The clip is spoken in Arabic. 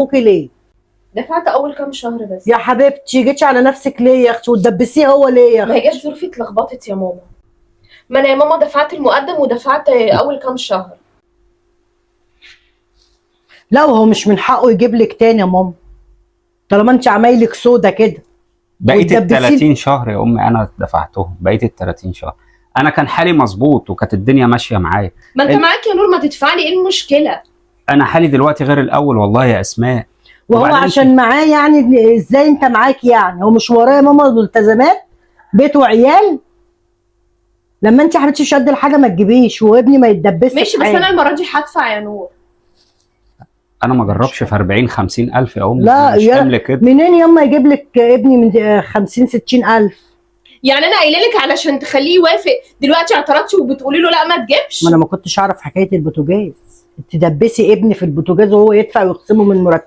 ابوكي ليه؟ دفعت اول كام شهر بس. يا حبيبتي جيتي على نفسك ليه يا اختي وتدبسيه هو ليه يا ما هي اختي؟ جت ظروفي اتلخبطت يا ماما. ما انا يا ماما دفعت المقدم ودفعت اول كام شهر. لا وهو مش من حقه يجيب لك تاني يا ماما، طالما انت عمايلك سودا كده. بقيت ال وتدبسيه. 30 شهر يا امي انا دفعتهم، بقيت ال 30 شهر. انا كان حالي مظبوط وكانت الدنيا ماشيه معايا. ما انت معاك يا نور، ما تدفع لي، ايه المشكله؟ انا حالي دلوقتي غير الاول والله يا اسماء. وهو وبعدين عشان معاه يعني ازاي انت معاك يعني؟ هو مش وراه يا ماما ملتزمات بيت وعيال؟ لما انت يا حبيبتي مش قد الحاجه ما تجيبيش وابني ما يتدبسش. ماشي، بس انا المره دي هدفع يا نور. انا ما جربش في 40 50 الف يا امي. لا مش يا حمل كده. منين ياما يجيب لك ابني من 50 60 الف؟ يعني انا قايله لك علشان تخليه يوافق، دلوقتي اعترضتي وبتقولي له لا ما تجيبش؟ ما انا ما كنتش اعرف حكايه البوتاجاز، تدبسي ابني في البوتاجاز وهو يدفع ويخصمه من مرتبه.